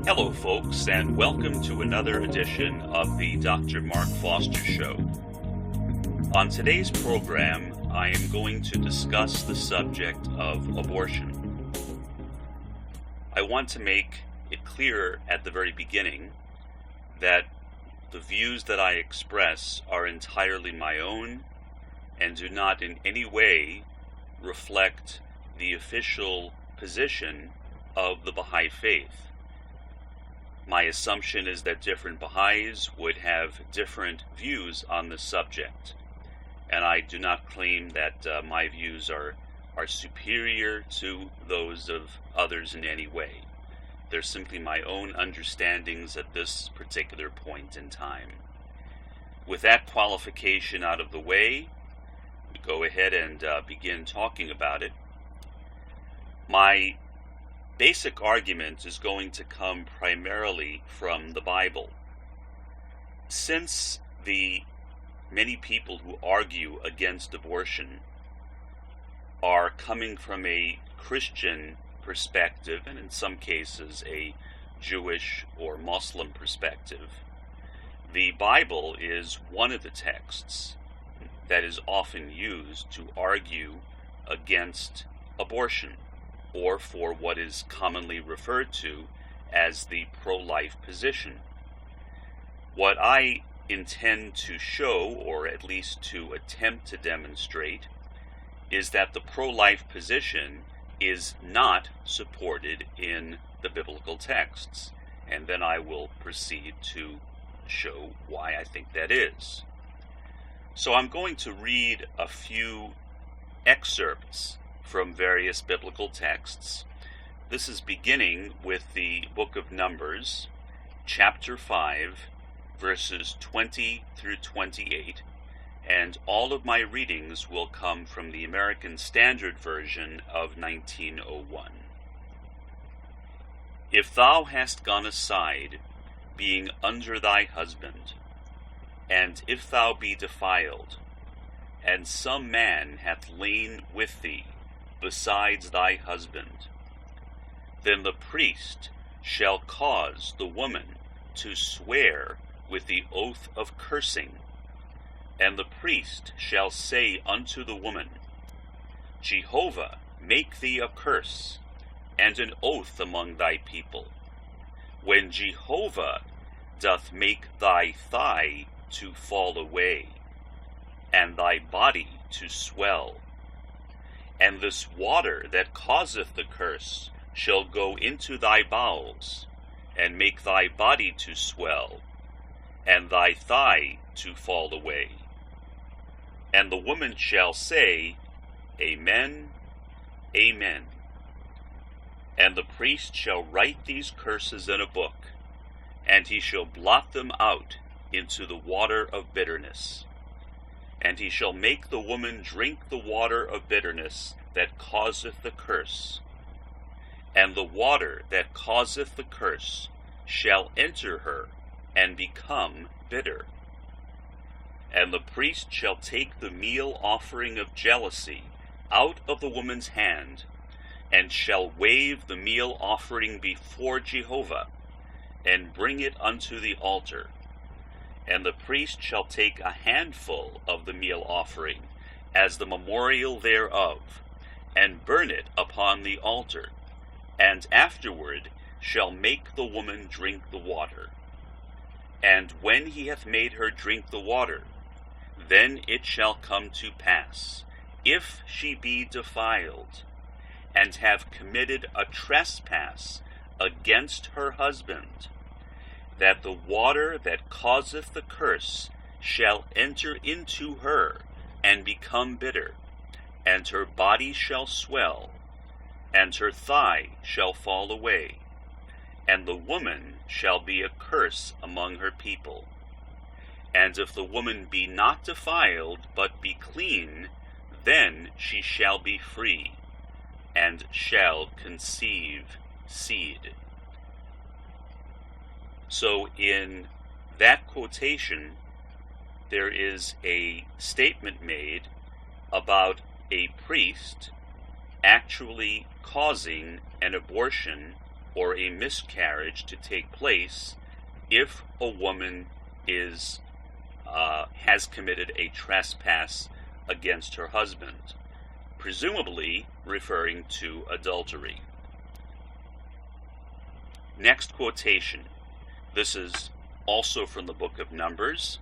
Hello, folks, and welcome to another edition of the Dr. Mark Foster Show. On today's program, I am going to discuss the subject of abortion. I want to make it clear at the very beginning that the views that I express are entirely my own and do not in any way reflect the official position of the Bahá'í faith. My assumption is that different Baha'is would have different views on this subject, and I do not claim that my views are superior to those of others in any way. They're simply my own understandings at this particular point in time. With that qualification out of the way, we go ahead and begin talking about it. My basic argument is going to come primarily from the Bible. Since the many people who argue against abortion are coming from a Christian perspective, and in some cases a Jewish or Muslim perspective, the Bible is one of the texts that is often used to argue against abortion, or for what is commonly referred to as the pro-life position. What I intend to show, or at least to attempt to demonstrate, is that the pro-life position is not supported in the biblical texts, and then I will proceed to show why I think that is. So I'm going to read a few excerpts from various biblical texts. This is beginning with the book of Numbers, chapter 5, verses 20 through 28, and all of my readings will come from the American Standard Version of 1901. If thou hast gone aside, being under thy husband, and if thou be defiled, and some man hath lain with thee, besides thy husband, then the priest shall cause the woman to swear with the oath of cursing, and the priest shall say unto the woman, Jehovah make thee a curse, and an oath among thy people, when Jehovah doth make thy thigh to fall away, and thy body to swell. And this water that causeth the curse shall go into thy bowels, and make thy body to swell, and thy thigh to fall away. And the woman shall say, Amen, Amen. And the priest shall write these curses in a book, and he shall blot them out into the water of bitterness. And he shall make the woman drink the water of bitterness that causeth the curse. And the water that causeth the curse shall enter her, and become bitter. And the priest shall take the meal offering of jealousy out of the woman's hand, and shall wave the meal offering before Jehovah, and bring it unto the altar. And the priest shall take a handful of the meal offering, as the memorial thereof, and burn it upon the altar, and afterward shall make the woman drink the water. And when he hath made her drink the water, then it shall come to pass, if she be defiled, and have committed a trespass against her husband, that the water that causeth the curse shall enter into her, and become bitter, and her body shall swell, and her thigh shall fall away, and the woman shall be a curse among her people. And if the woman be not defiled, but be clean, then she shall be free, and shall conceive seed. So in that quotation, there is a statement made about a priest actually causing an abortion or a miscarriage to take place if a woman has committed a trespass against her husband, presumably referring to adultery. Next quotation. This is also from the book of Numbers,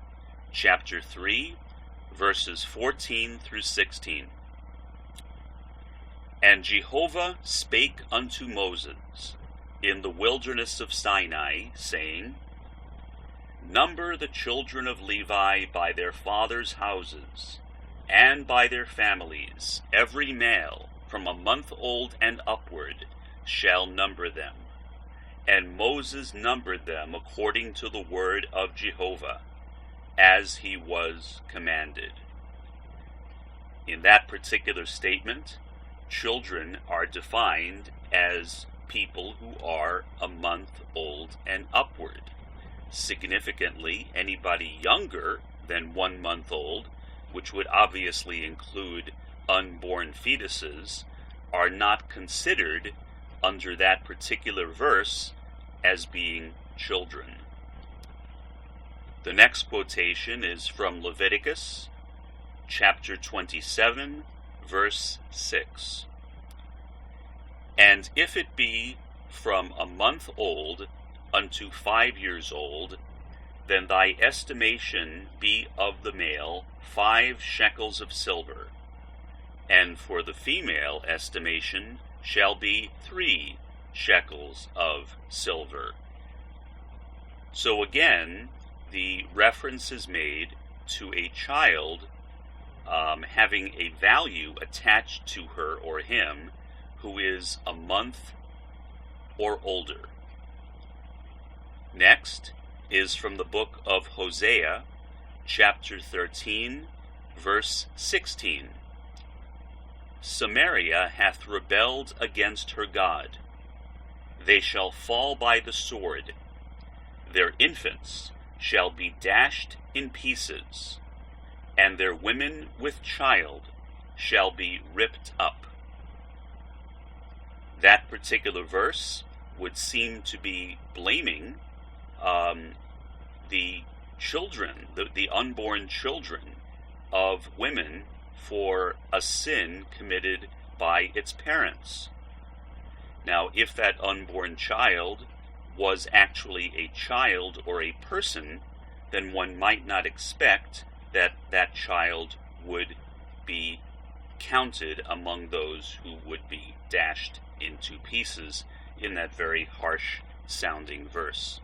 chapter 3, verses 14 through 16. And Jehovah spake unto Moses in the wilderness of Sinai, saying, Number the children of Levi by their fathers' houses, and by their families, every male from a month old and upward shall number them. And Moses numbered them according to the word of Jehovah, as he was commanded. In that particular statement, children are defined as people who are a month old and upward. Significantly, anybody younger than 1 month old, which would obviously include unborn fetuses, are not considered under that particular verse as being children. The next quotation is from Leviticus, chapter 27, verse 6. And if it be from a month old unto 5 years old, then thy estimation be of the male 5 shekels of silver, and for the female estimation shall be 3 shekels of silver. So again, the reference is made to a child having a value attached to her or him who is a month or older. Next is from the book of Hosea, chapter 13, verse 16. Samaria hath rebelled against her God. They shall fall by the sword. Their infants shall be dashed in pieces, and their women with child shall be ripped up. That particular verse would seem to be blaming the children, the unborn children of women for a sin committed by its parents. Now, if that unborn child was actually a child or a person, then one might not expect that that child would be counted among those who would be dashed into pieces in that very harsh sounding verse.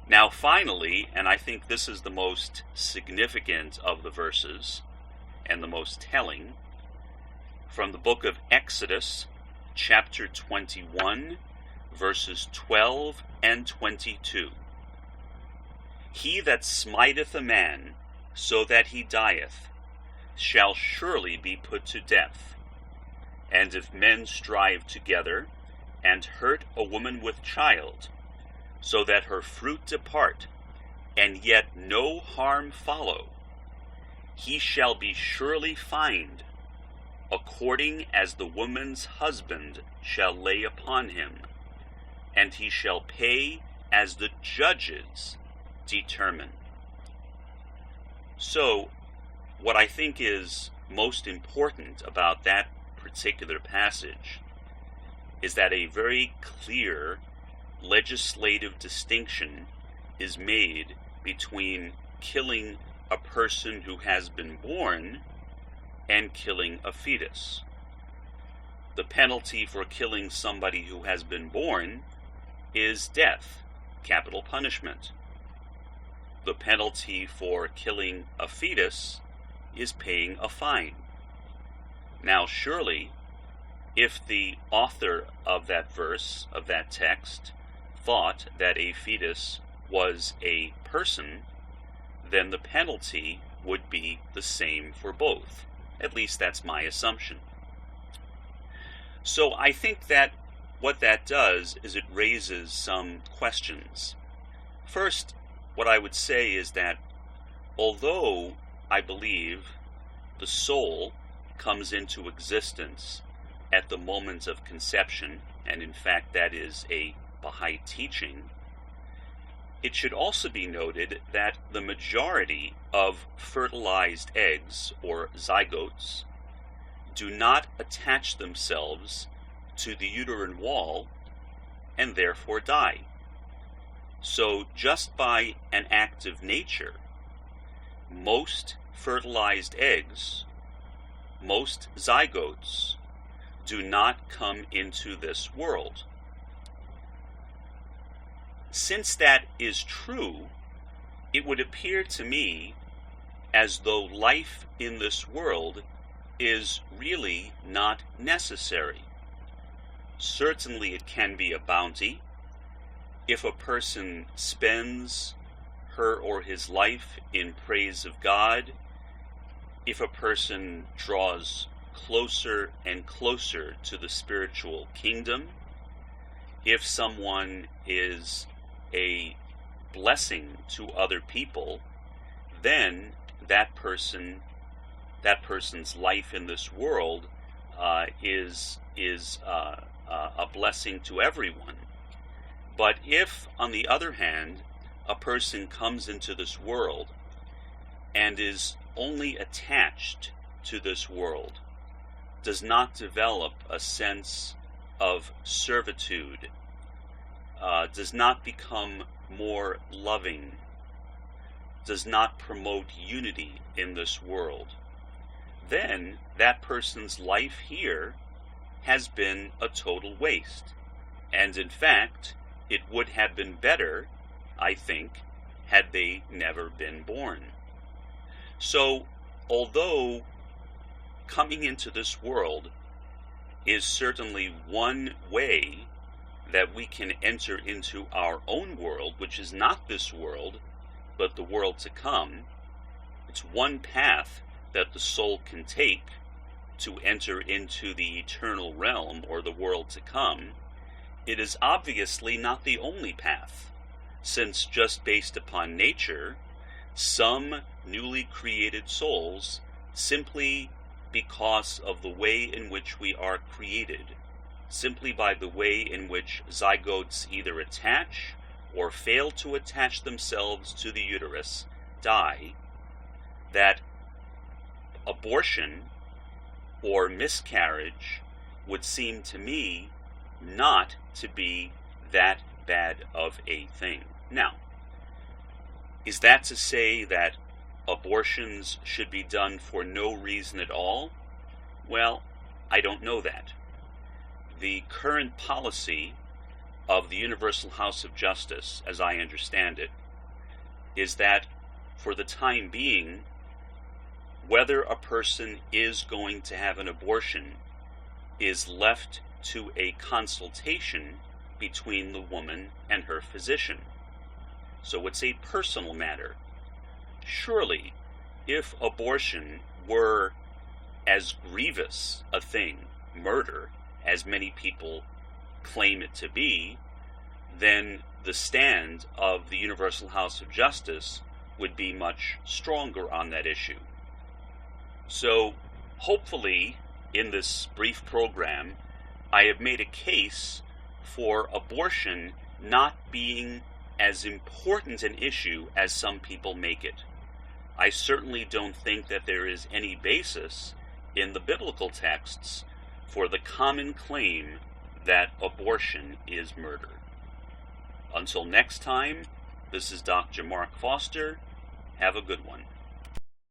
Now finally, and I think this is the most significant of the verses and the most telling, from the book of Exodus, chapter 21, verses 12 and 22. He that smiteth a man so that he dieth shall surely be put to death. And if men strive together, and hurt a woman with child, so that her fruit depart, and yet no harm follow, he shall be surely fined, according as the woman's husband shall lay upon him, and he shall pay as the judges determine. So, what I think is most important about that particular passage is that a very clear legislative distinction is made between killing a person who has been born and killing a fetus. The penalty for killing somebody who has been born is death, capital punishment. The penalty for killing a fetus is paying a fine. Now surely, if the author of that verse, of that text, thought that a fetus was a person, then the penalty would be the same for both. At least that's my assumption. So I think that what that does is it raises some questions. First, what I would say is that although I believe the soul comes into existence at the moment of conception, and in fact that is a Bahá'í teaching, it should also be noted that the majority of fertilized eggs, or zygotes, do not attach themselves to the uterine wall and therefore die. So just by an act of nature, most fertilized eggs, most zygotes, do not come into this world. Since that is true, it would appear to me as though life in this world is really not necessary. Certainly it can be a bounty. If a person spends her or his life in praise of God, if a person draws closer and closer to the spiritual kingdom, if someone is a blessing to other people, then that person's life in this world is a blessing to everyone. But if, on the other hand, a person comes into this world and is only attached to this world, does not develop a sense of servitude, does not become more loving, does not promote unity in this world, then that person's life here has been a total waste. And in fact, it would have been better, I think, had they never been born. So, although coming into this world is certainly one way that we can enter into our own world, which is not this world, but the world to come, it's one path that the soul can take to enter into the eternal realm or the world to come. It is obviously not the only path, since just based upon nature, some newly created souls, simply because of the way in which we are created, simply by the way in which zygotes either attach or fail to attach themselves to the uterus, die, that abortion or miscarriage would seem to me not to be that bad of a thing. Now, is that to say that abortions should be done for no reason at all? Well, I don't know that. The current policy of the Universal House of Justice, as I understand it, is that for the time being, whether a person is going to have an abortion is left to a consultation between the woman and her physician. So it's a personal matter. Surely, if abortion were as grievous a thing, murder, as many people claim it to be, then the stand of the Universal House of Justice would be much stronger on that issue. So, hopefully, in this brief program, I have made a case for abortion not being as important an issue as some people make it. I certainly don't think that there is any basis in the biblical texts for the common claim that abortion is murder. Until next time, this is Dr. Mark Foster. Have a good one.